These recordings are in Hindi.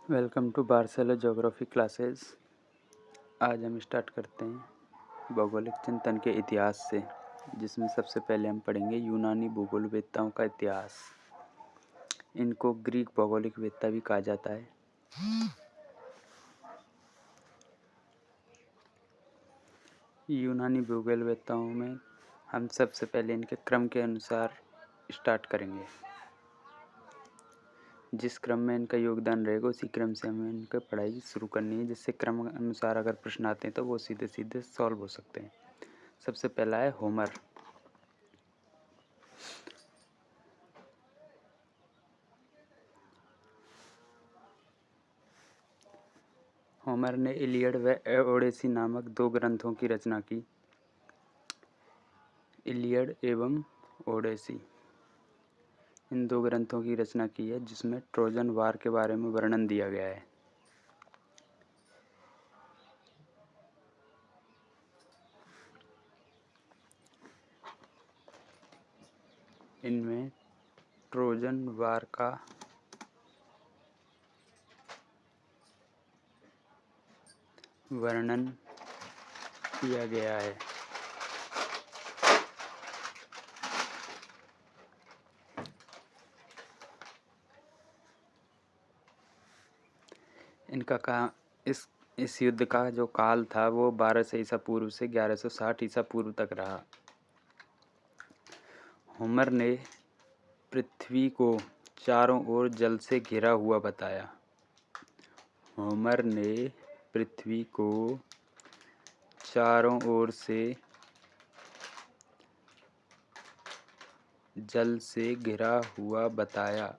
Welcome to Barcelo geography classes. आज हम स्टार्ट करते हैं भौगोलिक चिंतन के इतिहास से, जिसमें सबसे पहले हम पढ़ेंगे यूनानी भूगोलवेत्ताओं का इतिहास। इनको ग्रीक भौगोलिकवेत्ता भी कहा जाता है। यूनानी भूगोलवेत्ताओं में हम सबसे पहले इनके क्रम के अनुसार स्टार्ट करेंगे। जिस क्रम में इनका योगदान रहेगा उसी क्रम से हमें इनकी पढ़ाई शुरू करनी है, जिससे क्रम अनुसार अगर प्रश्न आते हैं तो वो सीधे सीधे सॉल्व हो सकते हैं। सबसे पहला है होमर। होमर ने इलियड व ओडेसी नामक दो ग्रंथों की रचना की। इलियड एवं ओडेसी, इन दो ग्रंथों की रचना की है, जिसमें ट्रोजन वार के बारे में वर्णन दिया गया है। इनमें ट्रोजन वार का वर्णन किया गया है। इस युद्ध का जो काल था वो 1200 ईसा पूर्व से 1160 ईसा पूर्व तक रहा। होमर ने पृथ्वी को चारों ओर जल से घिरा हुआ बताया। होमर ने पृथ्वी को चारों ओर से जल से घिरा हुआ बताया।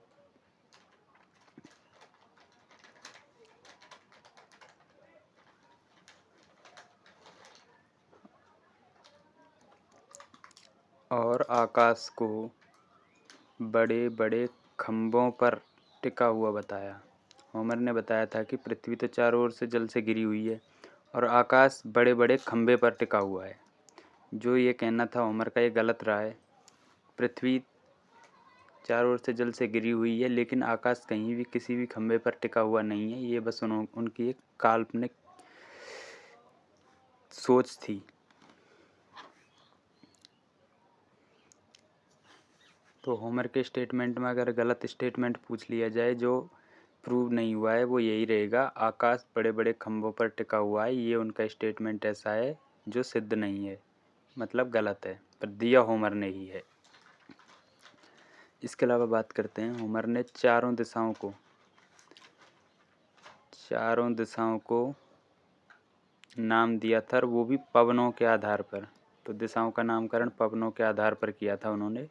और आकाश को बड़े बड़े खंभों पर टिका हुआ बताया। होमर ने बताया था कि पृथ्वी तो चारों ओर से जल से घिरी हुई है और आकाश बड़े बड़े खंभे पर टिका हुआ है। जो ये कहना था होमर का, ये गलत रहा है। पृथ्वी चारों ओर से जल से घिरी हुई है, लेकिन आकाश कहीं भी किसी भी खंभे पर टिका हुआ नहीं है। ये बस उनकी एक काल्पनिक सोच थी। तो होमर के स्टेटमेंट में अगर गलत स्टेटमेंट पूछ लिया जाए जो प्रूव नहीं हुआ है, वो यही रहेगा, आकाश बड़े बड़े खंभों पर टिका हुआ है। ये उनका स्टेटमेंट ऐसा है जो सिद्ध नहीं है, मतलब गलत है, पर दिया होमर ने ही है। इसके अलावा बात करते हैं, होमर ने चारों दिशाओं को नाम दिया था, और वो भी पवनों के आधार पर। तो दिशाओं का नामकरण पवनों के आधार पर किया था उन्होंने।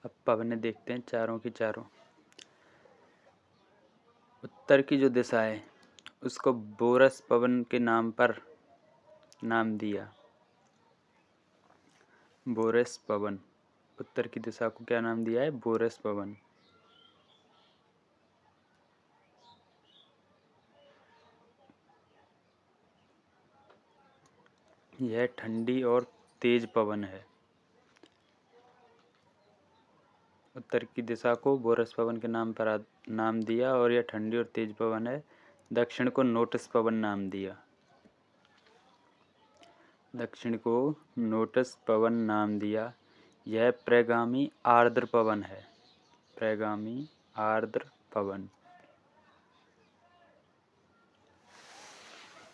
अब पवनें देखते हैं चारों की चारों। उत्तर की जो दिशा है उसको बोरस पवन के नाम पर नाम दिया। बोरस पवन, उत्तर की दिशा को क्या नाम दिया है? बोरस पवन। यह ठंडी और तेज पवन है। उत्तर की दिशा को बोरस पवन के नाम पर नाम दिया और यह ठंडी और तेज पवन है। दक्षिण को नोटिस पवन नाम दिया। दक्षिण को नोटिस पवन नाम दिया। यह प्रगामी आर्द्र पवन है। प्रगामी आर्द्र पवन।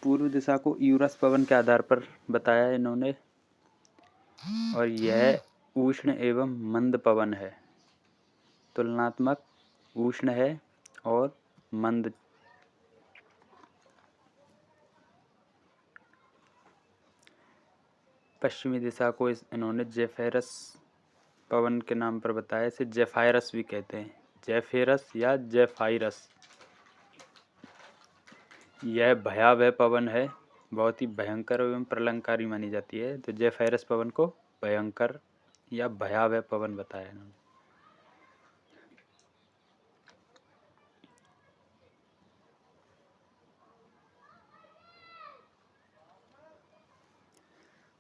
पूर्व दिशा को यूरस पवन के आधार पर बताया इन्होंने, और यह उष्ण एवं मंद पवन है। तुलनात्मक उष्ण है और मंद। पश्चिमी दिशा को इन्होंने जेफेरस पवन के नाम पर बताया। इसे जेफायरस भी कहते हैं, जेफेरस या जेफाइरस। यह भयावह पवन है, बहुत ही भयंकर एवं प्रलंकारी मानी जाती है। तो जेफायरस पवन को भयंकर या भयावह पवन बताया इन्होंने।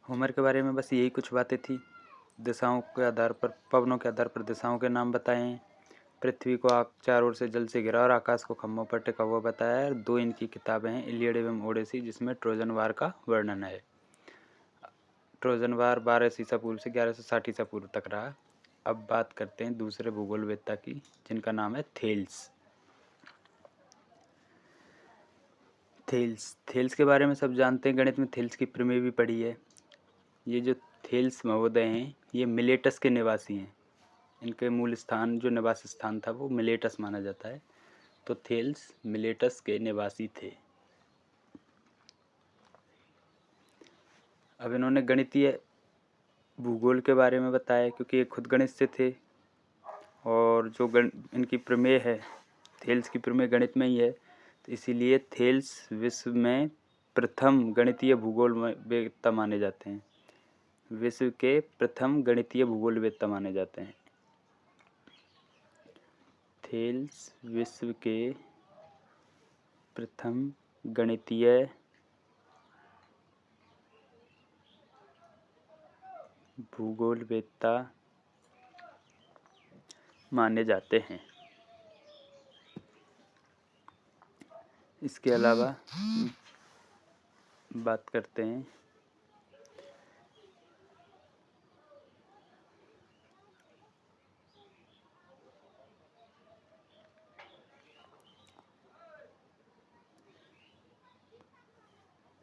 होमर के बारे में बस यही कुछ बातें थी। दिशाओं के आधार पर, पवनों के आधार पर दिशाओं के नाम बताए हैं। पृथ्वी को चारों ओर से जल से घिरा और आकाश को खंभों पर टिका हुआ बताया है। 2 इनकी किताबें हैं, इलियड एवं ओडेसी, जिसमें ट्रोजन वार का वर्णन है। ट्रोजन वार 1200 ईसा पूर्व से 1160 ईसा पूर्व तक रहा। अब बात करते हैं दूसरे भूगोलवेत्ता की, जिनका नाम है थेल्स। थेल्स के बारे में सब जानते हैं। गणित में थेल्स की प्रमेय भी पढ़ी है। ये जो थेल्स महोदय हैं, ये मिलेटस के निवासी हैं। इनके मूल स्थान, जो निवास स्थान था, वो मिलेटस माना जाता है। तो थेल्स मिलेटस के निवासी थे। अब इन्होंने गणितीय भूगोल के बारे में बताया, क्योंकि ये खुद गणित से थे। और जो इनकी प्रमेय है, थेल्स की प्रमेय गणित में ही है, तो इसीलिए थेल्स विश्व में प्रथम गणितीय भूगोलवेत्ता माने जाते हैं। विश्व के प्रथम गणितीय भूगोलवेत्ता माने जाते हैं। थेल्स विश्व के प्रथम गणितीय भूगोलवेत्ता माने जाते हैं। इसके अलावा बात करते हैं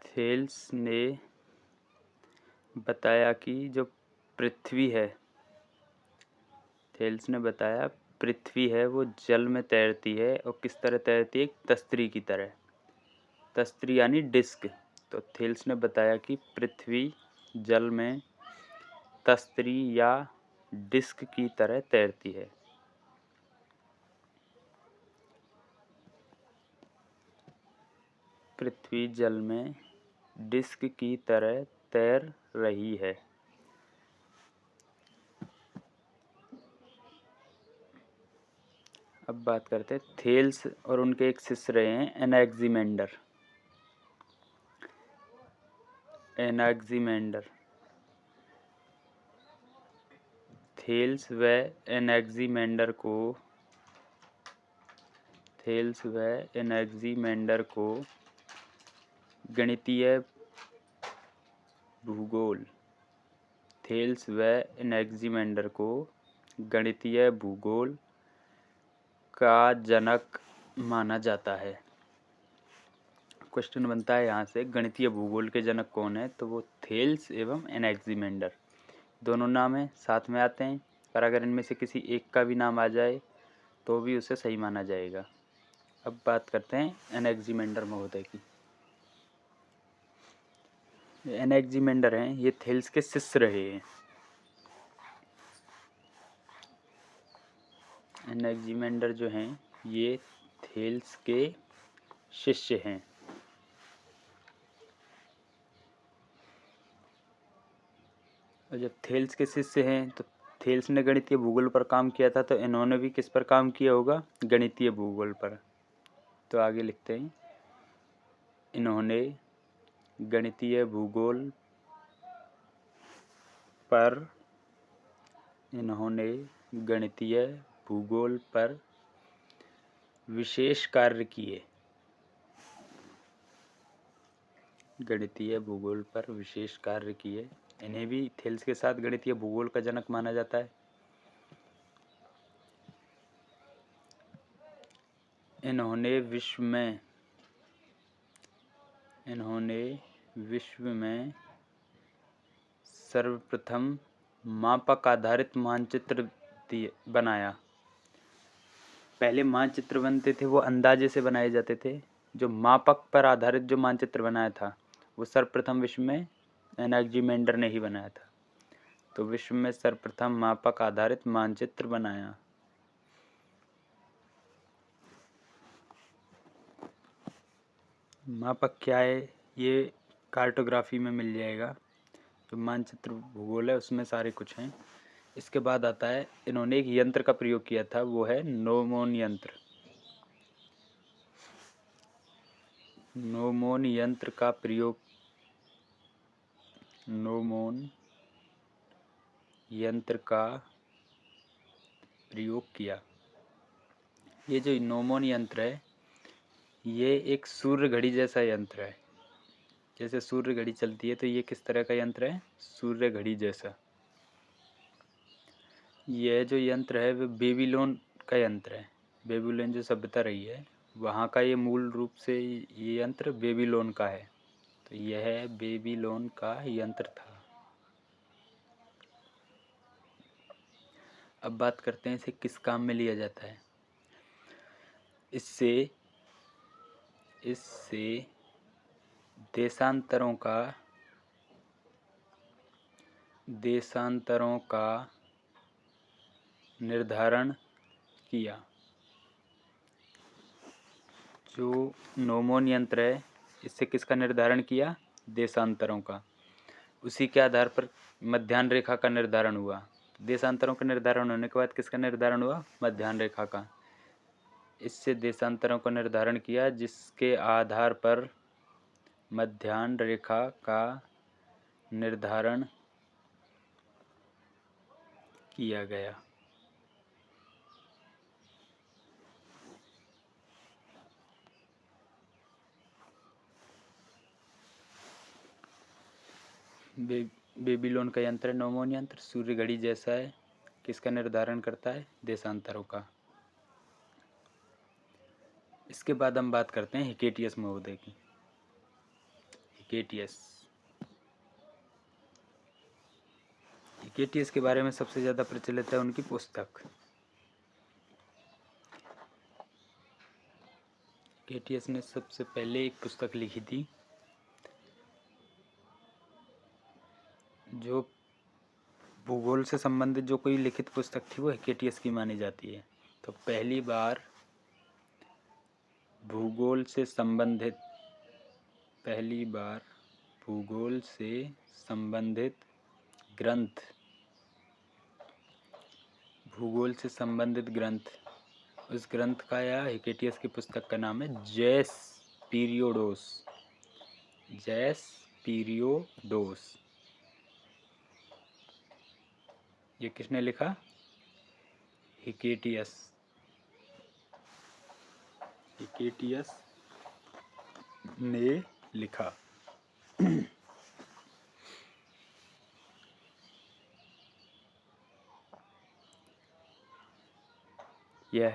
थेल्स ने बताया कि जो पृथ्वी है, थेल्स ने बताया पृथ्वी है वो जल में तैरती है। और किस तरह तैरती है? तस्तरी की तरह। तस्तरी यानी डिस्क। तो थेल्स ने बताया कि पृथ्वी जल में तस्तरी या डिस्क की तरह तैरती है। पृथ्वी जल में डिस्क की तरह तैर रही है। अब बात करते हैं थेल्स और उनके एक शिष्य रहे हैं एनाक्सिमेंडर। थेल्स व एनाक्सिमेंडर को गणितीय भूगोल का जनक माना जाता है। क्वेश्चन बनता है यहाँ से, गणितीय भूगोल के जनक कौन है? तो वो थेल्स एवं एनाक्सिमेंडर, दोनों नाम हैं, साथ में आते हैं। पर अगर इनमें से किसी एक का भी नाम आ जाए तो भी उसे सही माना जाएगा। अब बात करते हैं एनाक्सिमेंडर महोदय की। एनाक्सिमेंडर हैं, ये थेल्स के शिष्य रहे हैं। एनाक्सिमेंडर जो हैं, ये थेल्स के शिष्य हैं। और जब थेल्स के शिष्य हैं तो थेल्स ने गणितीय भूगोल पर काम किया था, तो इन्होंने भी किस पर काम किया होगा? गणितीय भूगोल पर। तो आगे लिखते हैं, इन्होंने गणितीय भूगोल पर विशेष कार्य किए। इन्हें भी थेल्स के साथ गणितीय भूगोल का जनक माना जाता है। इन्होंने विश्व में सर्वप्रथम मापक आधारित मानचित्र बनाया। पहले मानचित्र बनते थे वो अंदाजे से बनाए जाते थे। जो मापक पर आधारित जो मानचित्र बनाया था वो सर्वप्रथम विश्व में एनाक्सिमेंडर ने ही बनाया था। तो विश्व में सर्वप्रथम मापक आधारित मानचित्र बनाया। मापक क्या है? ये कार्टोग्राफी में मिल जाएगा। जो मानचित्र भूगोल है उसमें सारे कुछ हैं। इसके बाद आता है, इन्होंने एक यंत्र का प्रयोग किया था, वो है नोमोन यंत्र। नोमोन यंत्र का प्रयोग नोमोन यंत्र का प्रयोग किया। ये जो नोमोन यंत्र है ये एक सूर्य घड़ी जैसा यंत्र है। जैसे सूर्य घड़ी चलती है तो ये किस तरह का यंत्र है? सूर्य घड़ी जैसा। यह जो यंत्र है वह बेबीलोन का यंत्र है। बेबीलोन जो सभ्यता रही है वहाँ का ये मूल रूप से ये यंत्र बेबीलोन का है। तो यह बेबीलोन का यंत्र था। अब बात करते हैं इसे किस काम में लिया जाता है। इससे देशांतरों का निर्धारण किया। जो नोमोन यंत्र है इससे किसका निर्धारण किया? देशांतरों का। उसी के आधार पर मध्याह्न रेखा का निर्धारण हुआ। देशांतरों का निर्धारण होने के बाद किसका निर्धारण हुआ? मध्याह्न रेखा का। इससे देशांतरों का निर्धारण किया जिसके आधार पर मध्याह्न रेखा का निर्धारण किया गया। बेबीलोन का यंत्र नोमोन यंत्र सूर्य घड़ी जैसा है। किसका निर्धारण करता है? देशांतरों का। इसके बाद हम बात करते हैं हिकेटियस महोदय की। हिकेटियस के बारे में सबसे ज़्यादा प्रचलित है उनकी पुस्तक। हिकेटियस ने सबसे पहले एक पुस्तक लिखी थी जो भूगोल से संबंधित जो कोई लिखित पुस्तक थी वो हिकेटियस की मानी जाती है। तो पहली बार भूगोल से संबंधित ग्रंथ उस ग्रंथ का या हिकेटियस की पुस्तक का नाम है जैस पीरियोडोस। ये किसने लिखा? हिकेटियस ने लिखा। यह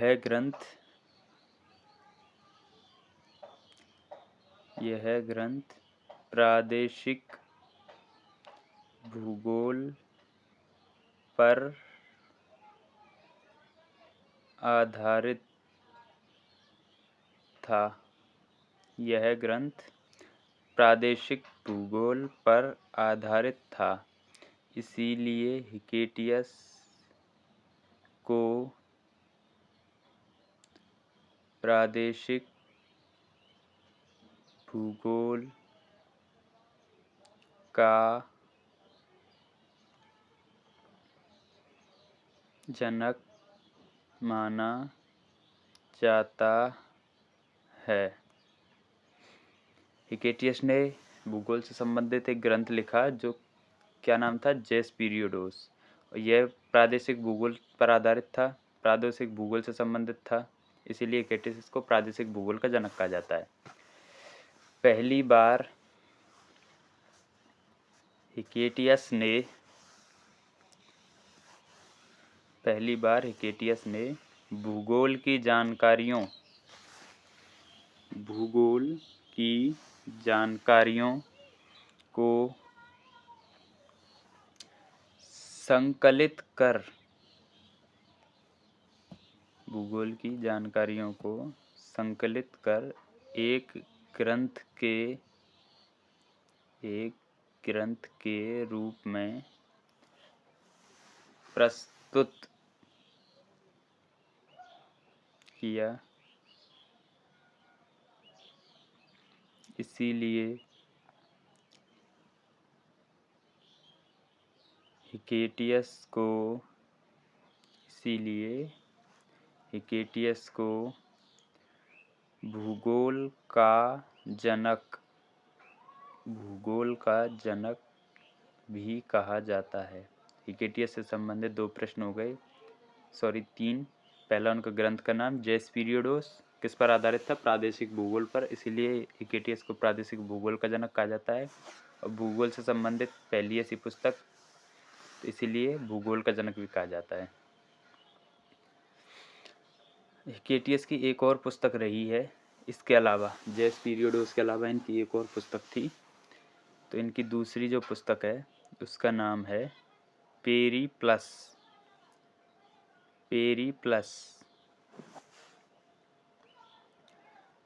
ग्रंथ प्रादेशिक भूगोल पर आधारित था। यह ग्रंथ प्रादेशिक भूगोल पर आधारित था। इसीलिए हिकेटियस को प्रादेशिक भूगोल का जनक माना जाता है। हिकेटियस ने भूगोल से संबंधित एक ग्रंथ लिखा जो क्या नाम था? जैस पीरियोडोस। और यह प्रादेशिक भूगोल पर आधारित था, प्रादेशिक भूगोल से संबंधित था। इसीलिए हिकेटियस को प्रादेशिक भूगोल का जनक कहा जाता है। पहली बार हिकेटियस ने भूगोल की जानकारियों को संकलित कर एक ग्रंथ के रूप में प्रस्तुत किया। इसीलिए हिकेटियस को भूगोल का जनक भी कहा जाता है। हिकेटियस से संबंधित 2 प्रश्न हो गए, सॉरी 3। पहला उनका ग्रंथ का नाम जेस पीरियडोस किस पर आधारित था? प्रादेशिक भूगोल पर, इसीलिए हिकेटियस को प्रादेशिक भूगोल का जनक कहा जाता है। और भूगोल से संबंधित पहली ऐसी पुस्तक, इसीलिए भूगोल का जनक भी कहा जाता है। हिकेटियस की एक और पुस्तक रही है, इसके अलावा जेस पीरियडोस के अलावा इनकी एक और पुस्तक थी। तो इनकी दूसरी जो पुस्तक है उसका नाम है पेरीप्लस। पेरीप्लस।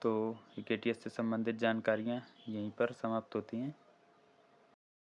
तो हिकेटियस से संबंधित जानकारियाँ यहीं पर समाप्त होती हैं।